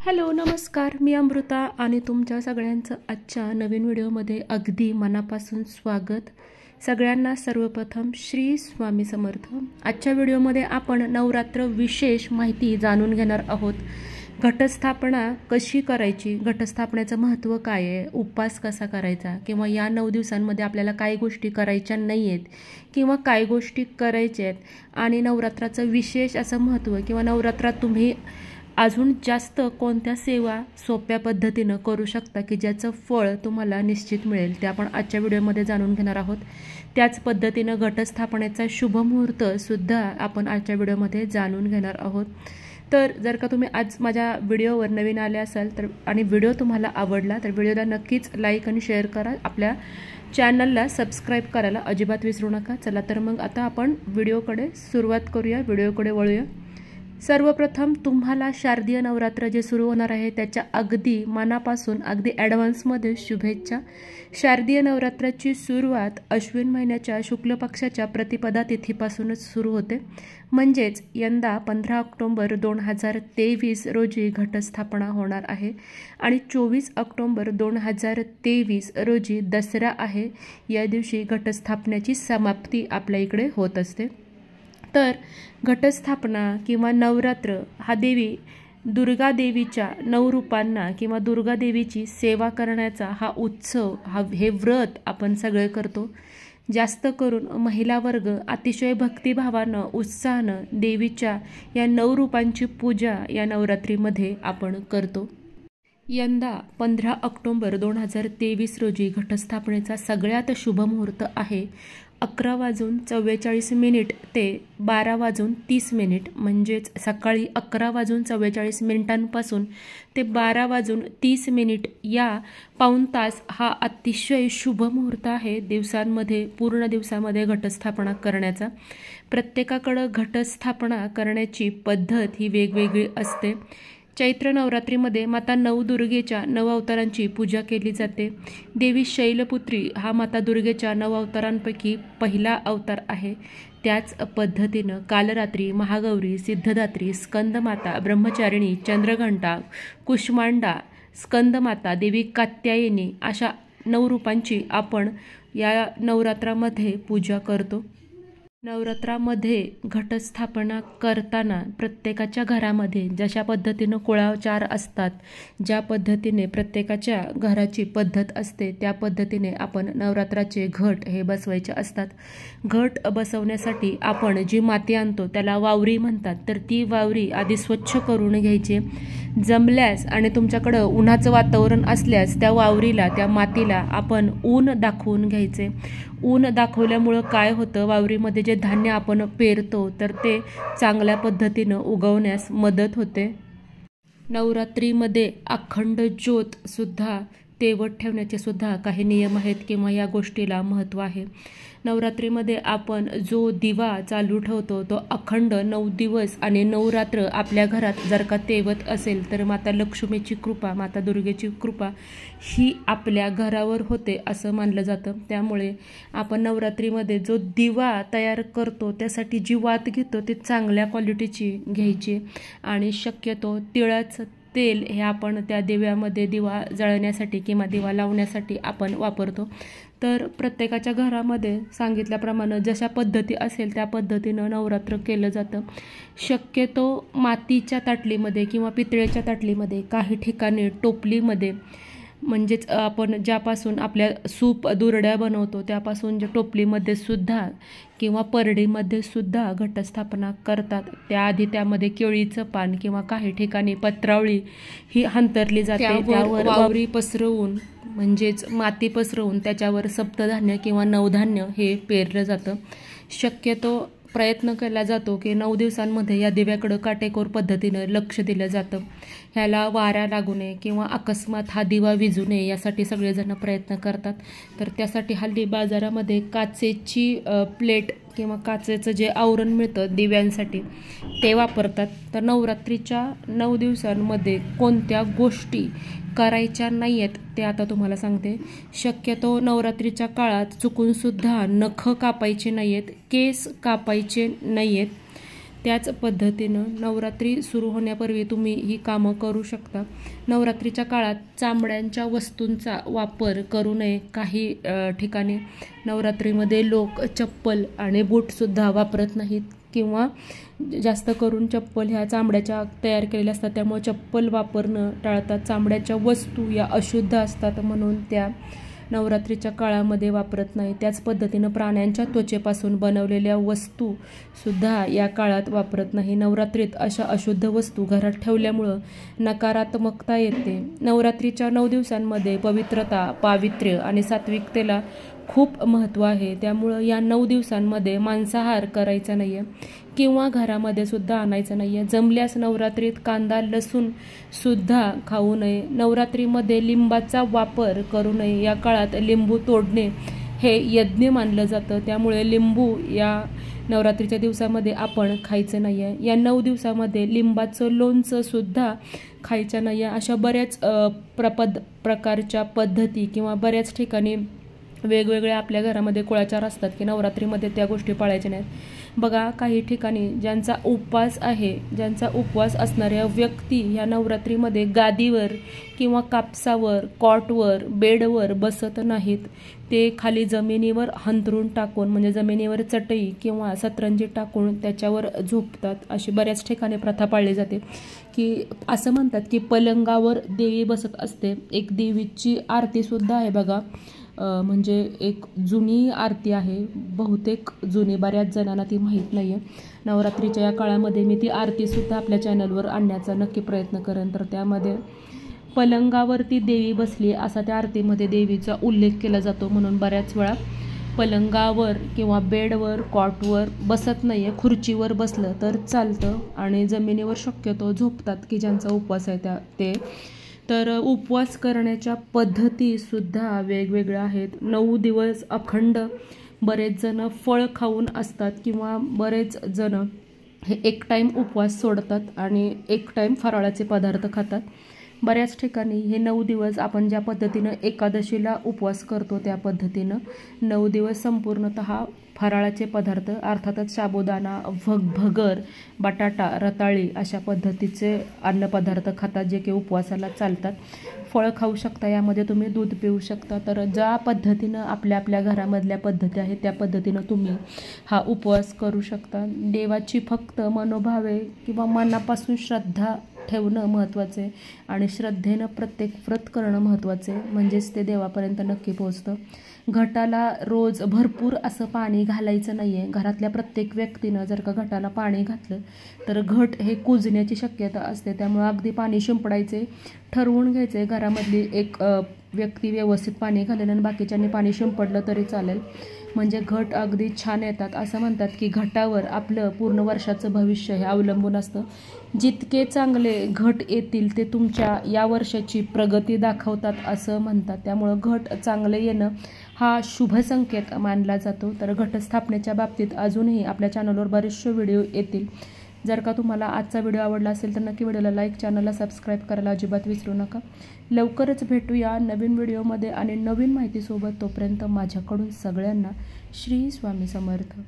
Hello नमस्कार, मी अमृता आणि तुमच्या सगळ्यांचं आजच्या नवीन व्हिडिओमध्ये अगदी मनापासून स्वागत। सगळ्यांना सर्वप्रथम श्री स्वामी समर्थ। आजच्या व्हिडिओमध्ये आपण नवरात्र विशेष माहिती जाणून घेणार आहोत। घटस्थापना कशी करायची, घटस्थापनेचं महत्त्व काय आहे, उपवास कसा करायचा किंवा या 9 दिवसांमध्ये आपल्याला काय गोष्टी करायच्या नाहीयेत किंवा काय गोष्टी करायच्या आहेत आणि नवरात्राचं विशेष असं महत्त्व किंवा नवरात्रात तुम्ही अजून जास्त कोणत्या सेवा सोप्या पद्धतीने करू शकता की ज्याचं फळ तुम्हाला निश्चित मिळेल ते आपण आजच्या व्हिडिओमध्ये जाणून घेणार आहोत। त्याच पद्धतीने घटस्थापनेचा शुभ मुहूर्त सुद्धा आपण आजच्या व्हिडिओमध्ये जाणून घेणार आहोत। तर जर का तुम्ही आज माझ्या व्हिडिओवर नवीन आले असाल तर आणि व्हिडिओ तुम्हाला आवडला तर व्हिडिओला नक्कीच लाईक आणि शेअर करा। आपल्या चॅनलला सबस्क्राइब करायला अजिबात विसरू नका। चला तर मग आता आपण व्हिडिओकडे सुरुवात करूया, व्हिडिओकडे वळूया। सर्वप्रथम तुम्हाला शारदीय नवरात्र जे सुरू होणार आहे त्याच्या अगदी मनापासून अगदी ॲडव्हान्समध्ये शुभेच्छा। शारदीय नवरात्राची सुरुवात अश्विन महिन्याच्या शुक्ल पक्षाच्या प्रतिपदा तिथीपासूनच सुरू होते, म्हणजेच यंदा 15 ऑक्टोबर 2023 रोजी घटस्थापना होणार आहे आणि 24 ऑक्टोबर 2023 रोजी दसरा आहे। या दिवशी घटस्थापनेची समाप्ती आपल्या इकडे होत असते। तर घटस्थापना किंवा नवरात्र हा देवी दुर्गा देवीच्या 9 रूपांना किंवा दुर्गा देवीची सेवा करण्याचा हा उत्सव हे व्रत आपण सगळे करतो। जास्त करून महिला वर्ग अतिशय भक्तिभावानं उत्साहानं देवीच्या या 9 रूपांची पूजा या नवरात्रीमध्ये आपण करतो। यंदा 15 ऑक्टोबर 2023 रोजी घटस्थापनेचा सगळ्यात शुभ मुहूर्त आहे 11:44 ते 12:30, म्हणजेच सकाळी 11:44 ते 12:30 या पाऊण तास हा अतिशय शुभ मुहूर्त आहे दिवसांमध्ये, पूर्ण दिवसामध्ये घटस्थापना करण्याचा। प्रत्येकाकडे घटस्थापना करण्याची पद्धत ही वेगवेगळी असते। चैत्र नवरात्रीमध्ये माता नवदुर्गेच्या 9 अवतारांची पूजा केली जाते। देवी शैलपुत्री हा माता दुर्गेच्या 9 अवतारांपैकी पहिला अवतार आहे। त्याच पद्धतीनं कालरात्री, महागौरी, सिद्धदात्री, स्कंदमाता, ब्रह्मचारिणी, चंद्रघंटा, कुष्मांडा, स्कंदमाता, देवी कात्यायनी अशा 9 रूपांची आपण या नवरात्रामध्ये पूजा करतो। नवरात्रामध्ये घटस्थापना करताना प्रत्येकाच्या घरामध्ये जशा पद्धतीनं कुळाचार असतात, ज्या पद्धतीने प्रत्येकाच्या घराची पद्धत असते त्या पद्धतीने आपण नवरात्राचे घट हे बसवायचे असतात। घट बसवण्यासाठी आपण जी माती आणतो त्याला वावरी म्हणतात, तर ती वावरी आधी स्वच्छ करून घ्यायची। जमल्यास आणि तुमच्याकडं उन्हाचं वातावरण असल्यास त्या वावरीला, त्या मातीला आपण ऊन दाखवून घ्यायचे। ऊन दाखवल्यामुळं काय होतं, वावरीमध्ये जे धान्य आपण पेरतो तर ते चांगल्या पद्धतीनं उगवण्यास मदत होते। नवरात्रीमध्ये अखंड ज्योत सुद्धा तेवत ठेवण्याचे सुद्धा काही नियम आहेत किंवा या गोष्टीला महत्त्व आहे। नवरात्रीमध्ये आपण जो दिवा चालू ठेवतो तो अखंड 9 दिवस आणि 9 रात्र आपल्या घरात जर का तेवत असेल तर माता लक्ष्मीची कृपा, माता दुर्गेची कृपा ही आपल्या घरावर होते असं मानलं जातं। त्यामुळे आपण नवरात्रीमध्ये जो दिवा तयार करतो त्यासाठी जी वात घेतो ती चांगल्या क्वालिटीची घ्यायची आणि शक्यतो तिळाचं तेल हे आपण त्या दिव्यामध्ये दिवा जळण्यासाठी किंवा दिवा लावण्यासाठी आपण वापरतो। तर प्रत्येकाच्या घरामध्ये सांगितल्याप्रमाणे जशा पद्धती असेल त्या पद्धतीनं नवरात्र केलं जातं। शक्यतो मातीच्या ताटलीमध्ये किंवा पितळेच्या ताटलीमध्ये, काही ठिकाणी टोपलीमध्ये, म्हणजेच आपण ज्यापासून आपल्या सूप दुरड्या बनवतो त्यापासून जे टोपलीमध्ये सुद्धा किंवा परडीमध्ये सुद्धा घटस्थापना करतात। त्याआधी त्यामध्ये केळीचं पान किंवा काही ठिकाणी पत्रावळी ही अंतरली जाते, त्यावर वावरी पसरवून म्हणजेच माती पसरवून त्याच्यावर सप्तधान्य किंवा नवधान्य हे पेरलं जातं। शक्यतो प्रयत्न केला जातो की 9 दिवसांमध्ये या दिव्याकडं काटेकोर पद्धतीनं लक्ष दिलं जातं। ह्याला वारा लागू नये किंवा अकस्मात हा दिवा विझू नये यासाठी सगळेजण प्रयत्न करतात। तर त्यासाठी हल्ली बाजारामध्ये काचेची प्लेट किंवा काचेचं जे आवरण मिळतं दिव्यांसाठी ते वापरतात। तर नवरात्रीच्या 9 दिवसांमध्ये कोणत्या गोष्टी करायच्या नाही आहेत ते आता तुम्हाला सांगते। शक्यतो नवरात्रीच्या काळात चुकून सुद्धा नख कापायचे नाही आहेत, केस कापायचे नाही आहेत। त्याच पद्धतीनं नवरात्री सुरू होण्यापूर्वी तुम्ही ही कामं करू शकता। नवरात्रीच्या काळात चामड्यांच्या वस्तूंचा वापर करू नये। काही ठिकाणी नवरात्रीमध्ये लोक चप्पल आणि बूटसुद्धा वापरत नाहीत किंवा जास्त करून चप्पल ह्या चामड्याच्या तयार केलेल्या असतात, त्यामुळे चप्पल वापरणं टाळतात। चामड्याच्या वस्तू या अशुद्ध असतात म्हणून त्या नवरात्रीच्या काळामध्ये वापरत नाही। त्याच पद्धतीनं प्राण्यांच्या त्वचेपासून बनवलेल्या वस्तूसुद्धा या काळात वापरत नाही। नवरात्रीत अशा अशुद्ध वस्तू घरात ठेवल्यामुळं नकारात्मकता येते। नवरात्रीच्या 9 दिवसांमध्ये पवित्रता, पावित्र्य आणि सात्विकतेला खूप महत्त्व आहे, त्यामुळं या 9 दिवसांमध्ये मांसाहार करायचा नाही आहे किंवा घरामध्ये सुद्धा आणायचं नाही आहे। जमल्यास नवरात्रीत कांदा लसूण सुद्धा खाऊ नये। नवरात्रीमध्ये लिंबाचा वापर करू नये। या काळात लिंबू तोडणे हे यज्ञ मानलं जातं, त्यामुळे लिंबू या नवरात्रीच्या दिवसामध्ये आपण खायचं नाही आहे। या 9 दिवसामध्ये लिंबाचं लोणचं सुद्धा खायचं नाही आहे। अशा बऱ्याच प्रकारच्या पद्धती किंवा बऱ्याच ठिकाणी वेगवेगळ्या आपल्या घरामध्ये कुळाचार असतात की नवरात्रीमध्ये त्या गोष्टी पाळायच्या नाहीत। बघा, काही ठिकाणी ज्यांचा उपवास आहे, ज्यांचा उपवास असणाऱ्या व्यक्ती ह्या नवरात्रीमध्ये गादीवर किंवा कापसावर, कॉटवर, बेडवर बसत नाहीत। ते खाली जमिनीवर हंतरून टाकून म्हणजे जमिनीवर चटई किंवा सतरंजी टाकून त्याच्यावर झोपतात। अशी बऱ्याच ठिकाणी प्रथा पाळली जाते की असं म्हणतात की पलंगावर देवी बसत असते। एक देवीची आरतीसुद्धा आहे बघा, म्हणजे एक जुनी आरती आहे, बहुतेक जुनी, बऱ्याच जणांना ती माहीत नाही आहे। नवरात्रीच्या या काळामध्ये मी ती आरतीसुद्धा आपल्या चॅनलवर आणण्याचा नक्की प्रयत्न करेन। तर त्यामध्ये पलंगावरती देवी बसली असा त्या आरतीमध्ये देवीचा उल्लेख केला जातो, म्हणून बऱ्याच वेळा पलंगावर किंवा बेडवर, कॉटवर बसत नाही आहे। खुर्चीवर बसलं तर चालतं आणि जमिनीवर शक्यतो झोपतात की ज्यांचा उपवास आहे ते। तर उपवास करण्याच्या पद्धतीसुद्धा वेगवेगळ्या आहेत। 9 दिवस अखंड बरेच जण फळ खाऊन असतात किंवा बरेच जण हे एक टाईम उपवास सोडतात आणि एक टाईम फराळाचे पदार्थ खातात। बऱ्याच ठिकाणी हे 9 दिवस आपण ज्या पद्धतीनं एकादशीला उपवास करतो त्या पद्धतीनं 9 दिवस संपूर्णतः फराळाचे पदार्थ, अर्थातच साबुदाणा, भगर, बटाटा, रताळी अशा पद्धतीचे अन्नपदार्थ खातात जे की उपवासाला चालतात। फळं खाऊ शकता, यामध्ये तुम्ही दूध पिऊ शकता। तर ज्या पद्धतीनं आपल्या घरामधल्या पद्धती आहेत त्या पद्धतीनं तुम्ही हा उपवास करू शकता। देवाची फक्त मनोभावे किंवा मनापासून श्रद्धा ठेवणं महत्त्वाचं आहे आणि श्रद्धेनं प्रत्येक व्रत करणं महत्त्वाचं आहे, म्हणजेच ते देवापर्यंत नक्की पोहोचतं। घटाला रोज भरपूर असं पाणी घालायचं नाही आहे। घरातल्या प्रत्येक व्यक्तीनं जर का घटाला पाणी घातलं तर घट हे कुजण्याची शक्यता असते, त्यामुळे अगदी पाणी शिंपडायचे, ठरवून घ्यायचे। घरामधली एक व्यक्ती व्यवस्थित पाणी घालेल आणि बाकीच्यांनी पाणी शिंपडलं तरी चालेल, म्हणजे घट अगदी छान येतात। असं म्हणतात की घटावर आपलं पूर्ण वर्षाचं भविष्य हे अवलंबून असतं। जितके चांगले घट येतील ते तुमच्या या वर्षाची प्रगती दाखवतात असं म्हणतात, त्यामुळं घट चांगलं येणं हा शुभ संकेत मानला जातो। तर घटस्थापनेच्या बाबतीत अजूनही आपल्या चॅनलवर बरेचसे व्हिडिओ येतील। जर का तुम्हाला आजचा व्हिडिओ आवडला असेल तर नक्की व्हिडिओला लाईक, चॅनलला सबस्क्राईब करायला अजिबात विसरू नका। लवकरच भेटूया नवीन व्हिडिओमध्ये आणि नवीन माहितीसोबत। तोपर्यंत माझ्याकडून सगळ्यांना श्री स्वामी समर्थ।